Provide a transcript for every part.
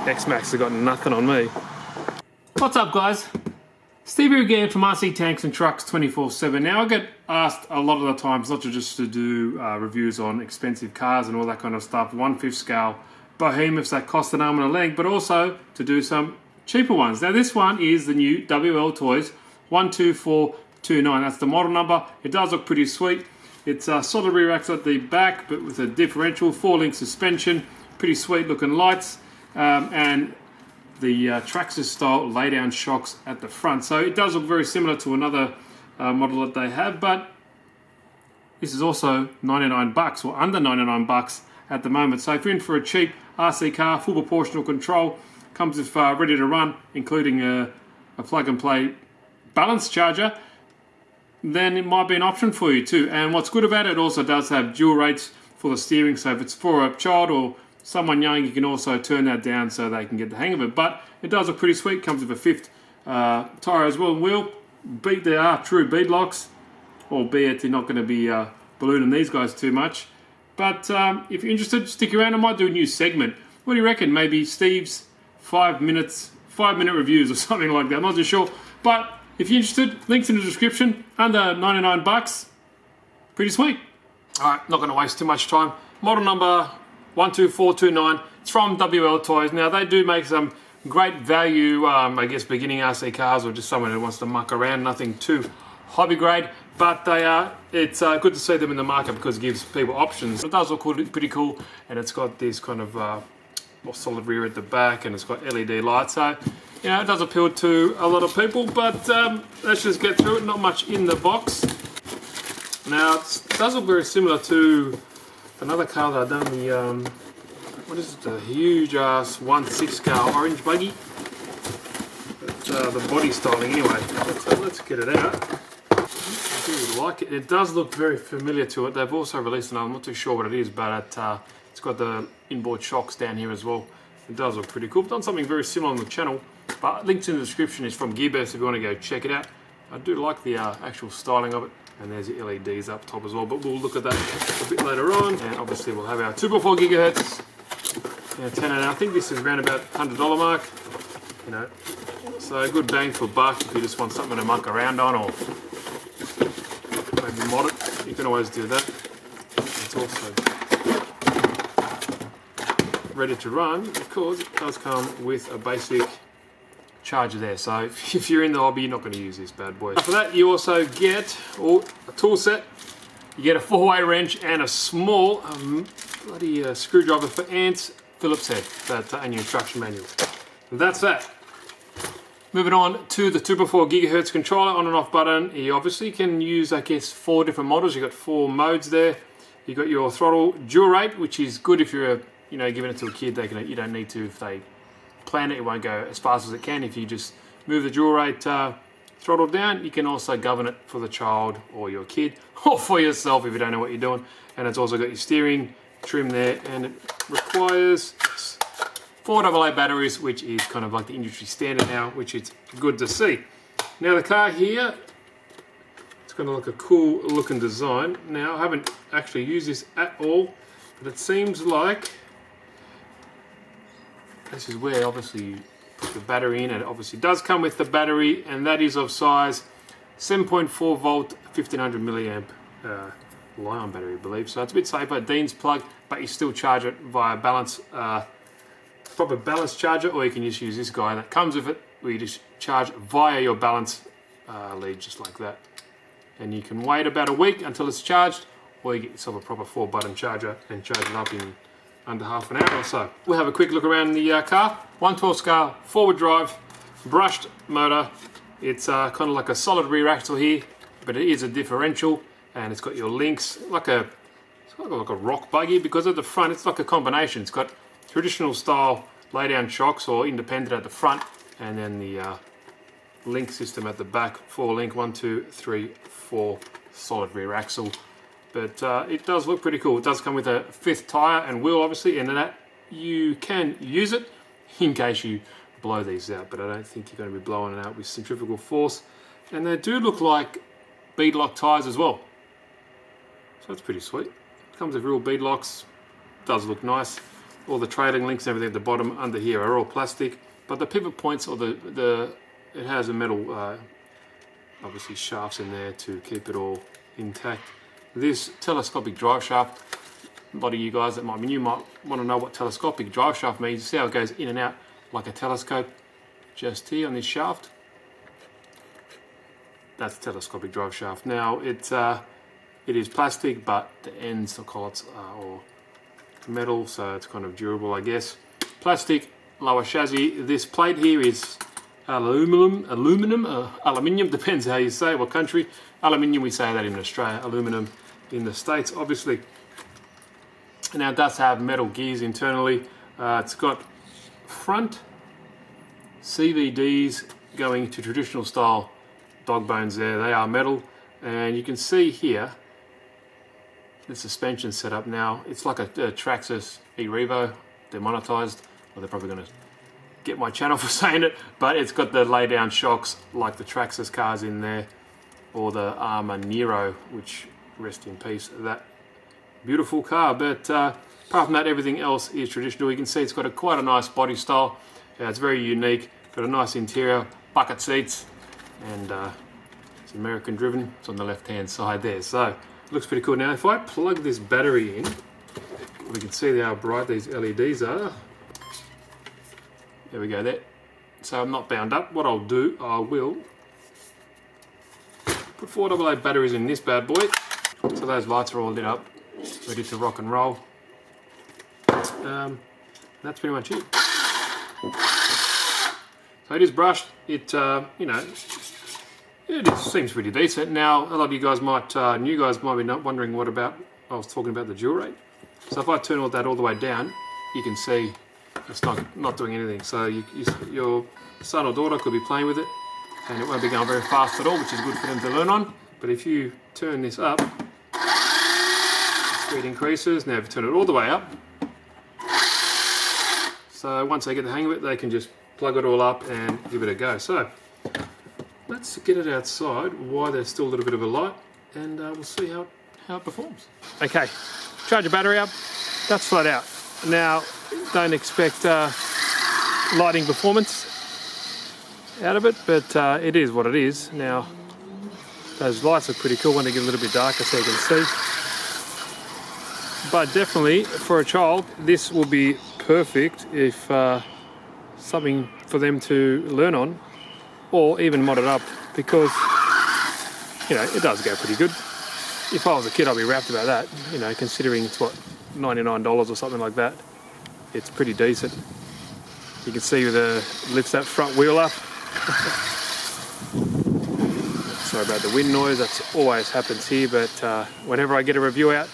X-Max have got nothing on me. What's up, guys? Steve here again from RC Tanks and Trucks 24/7. Now, I get asked a lot of the times not just to do reviews on expensive cars and all that kind of stuff, 1/5 scale behemoths that cost an arm and a leg, but also to do some cheaper ones. Now, this one is the new Wltoys 12429. That's the model number. It does look pretty sweet. It's a solid rear axle at the back, but with a differential 4-link suspension. Pretty sweet looking lights. And the Traxxas style lay-down shocks at the front. So it does look very similar to another model that they have, but this is also 99 bucks or under 99 bucks at the moment. So if you're in for a cheap RC car, full proportional control, comes with ready to run, including a plug-and-play balance charger, then it might be an option for you too. And what's good about it, it also does have dual rates for the steering. So if it's for a child or someone young, you can also turn that down so they can get the hang of it. But it does look pretty sweet. Comes with a 5th tyre as well and wheel. They are true bead locks, albeit you're not going to be ballooning these guys too much. But if you're interested, stick around. I might do a new segment. What do you reckon? Maybe Steve's 5-minute reviews or something like that. I'm not too sure. But if you're interested, links in the description. Under 99 bucks. Pretty sweet. All right, not going to waste too much time. Model number 12429. It's from Wltoys. Now, they do make some great value, I guess, beginning RC cars or just someone who wants to muck around. Nothing too hobby grade, but it's good to see them in the market because it gives people options. It does look pretty cool, and it's got this kind of more solid rear at the back, and it's got LED lights. So, you know, it does appeal to a lot of people, but let's just get through it. Not much in the box. Now, it does look very similar to another car that I've done, the, what is it, the huge ass 1/6 scale orange buggy. It's, the body styling anyway. Let's get it out. I do like it. It does look very familiar to it. They've also released another, I'm not too sure what it is, but it's got the inboard shocks down here as well. It does look pretty cool. I've done something very similar on the channel, but links in the description is from Gearburst if you want to go check it out. I do like the actual styling of it. And there's the LEDs up top as well, but we'll look at that a bit later on. And obviously we'll have our 2x4 gigahertz antenna. Now I think this is around about $100 mark. You know, so a good bang for buck if you just want something to muck around on or maybe mod it. You can always do that. It's also ready to run because it does come with a basic charger there. So if you're in the hobby, you're not going to use this bad boy. For that, you also get a tool set. You get a 4-way wrench and a small bloody screwdriver for ants, Phillips head, and your instruction manual. And that's that. Moving on to the 2x4 gigahertz controller, on and off button. You obviously can use, I guess, 4 different models. You've got 4 modes there. You've got your throttle dual rate, which is good if you're, giving it to a kid. You don't need to if they plan it. It won't go as fast as it can if you just move the dual rate throttle down. You can also govern it for the child or your kid or for yourself if you don't know what you're doing. And it's also got your steering trim there, and it requires 4 AA batteries, which is kind of like the industry standard now, which is good to see. Now the car here, it's going to look a cool looking design. Now I haven't actually used this at all, but it seems like this is where obviously you put the battery in, and it obviously does come with the battery, and that is of size 7.4 volt 1500 milliamp Li-ion battery, I believe. So it's a bit safer, Dean's plug, but you still charge it via balance, proper balance charger, or you can just use this guy that comes with it, where you just charge via your balance lead, just like that. And you can wait about a week until it's charged, or you get yourself a proper 4-button charger and charge it up in under half an hour or so. We'll have a quick look around the car. 1/12 scale, 4-wheel drive, brushed motor. It's kind of like a solid rear axle here, but it is a differential, and it's got your links, it's like a rock buggy, because at the front it's like a combination. It's got traditional style lay-down shocks or independent at the front, and then the link system at the back. 4-link, 1, 2, 3, 4 solid rear axle. But it does look pretty cool. It does come with a 5th tyre and wheel, obviously, and that you can use it in case you blow these out, but I don't think you're going to be blowing it out with centrifugal force. And they do look like bead lock tyres as well, so that's pretty sweet. Comes with real bead locks. Does look nice. All the trailing links and everything at the bottom under here are all plastic, but the pivot points, or it has a metal, obviously shafts in there to keep it all intact. This telescopic drive shaft, a lot of you guys that might be new might want to know what telescopic drive shaft means. You see how it goes in and out like a telescope just here on this shaft? That's a telescopic drive shaft. Now it is plastic, but the ends, the collets are metal, so it's kind of durable, I guess. Plastic, lower chassis. This plate here is aluminium, depends how you say it, what country. Aluminium, we say that in Australia, aluminum in the States, obviously. Now it does have metal gears internally. It's got front CVDs going to traditional style dog bones there. They are metal, and you can see here the suspension setup. Now it's like a Traxxas e-Revo. They're monetized, or they're probably going to get my channel for saying it, but it's got the lay down shocks like the Traxxas cars in there, or the Armour Nero, which rest in peace, that beautiful car. But apart from that, everything else is traditional. You can see it's got quite a nice body style. It's very unique. Got a nice interior, bucket seats, and it's American driven. It's on the left hand side there, so looks pretty cool. Now if I plug this battery in, we can see how bright these LEDs are. There we go there. So I'm not bound up. What I'll do, I will put 4 AA batteries in this bad boy. So those lights are all lit up, ready to rock and roll. That's pretty much it. So it is brushed. It, you know, it seems pretty decent. Now, a lot of you guys might, new guys might be wondering what about, I was talking about the dual rate. So if I turn all that all the way down, you can see it's not doing anything. So your son or daughter could be playing with it, and it won't be going very fast at all, which is good for them to learn on. But if you turn this up, speed increases. Now if you turn it all the way up, so once they get the hang of it, they can just plug it all up and give it a go. So let's get it outside while there's still a little bit of a light, and we'll see how it performs. Okay, charge your battery up. That's flat out. Now, don't expect lighting performance out of it, but it is what it is. Now, those lights are pretty cool when they get a little bit darker, so you can see. But definitely, for a child, this will be perfect if something for them to learn on, or even mod it up, because, you know, it does go pretty good. If I was a kid, I'd be rapt about that, you know, considering it's what, $99 or something like that. It's pretty decent. You can see the lifts that front wheel up. Sorry about the wind noise, that's always happens here, but whenever I get a review out,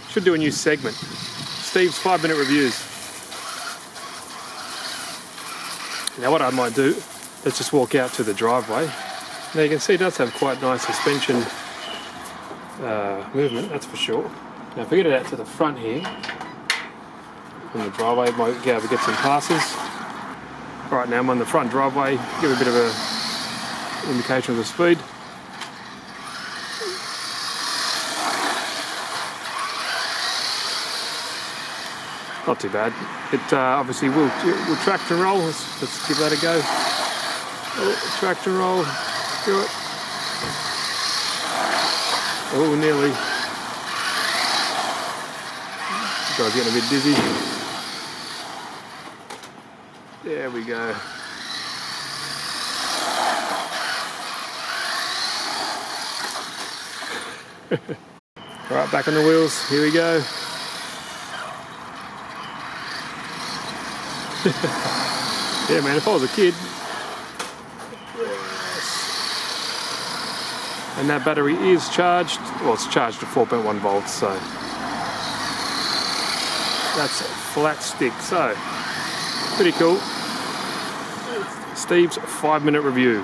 should do a new segment. Steve's 5-minute reviews. Now what I might do, let's just walk out to the driveway. Now you can see it does have quite nice suspension movement, that's for sure. Now if we get it out to the front here, on the driveway, might be able to get some passes. Right now I'm on the front driveway, give a bit of a indication of the speed. Not too bad. It obviously will tract and roll. Let's give that a go. Oh, tract and roll. Do it. Oh, nearly. Guy's getting a bit dizzy. There we go. Right, back on the wheels. Here we go. Yeah, man, if I was a kid. Yes. And that battery is charged. Well, it's charged to 4.1 volts, so that's a flat stick. So, pretty cool. Steve's 5-minute review.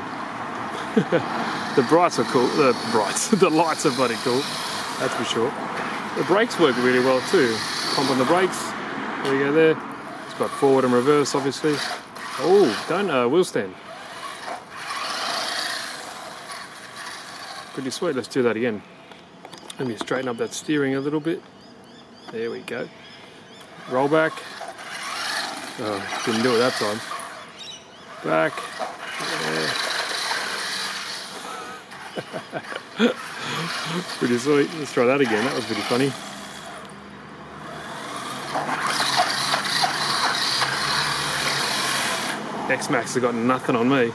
The brights are cool. The lights are bloody cool. That's for sure. The brakes work really well too. Pump on the brakes. There we go there. It's got forward and reverse, obviously. Oh, don't wheel stand. Pretty sweet. Let's do that again. Let me straighten up that steering a little bit. There we go. Roll back. Oh, didn't do it that time. Back. Yeah. Pretty sweet. Let's try that again. That was pretty funny. X-Max has got nothing on me.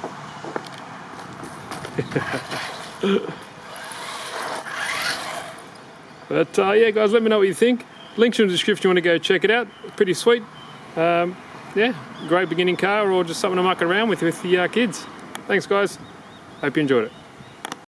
But yeah, guys, let me know what you think. Links in the description if you want to go check it out. Pretty sweet. Yeah, great beginning car, or just something to muck around with the kids. Thanks, guys. Hope you enjoyed it.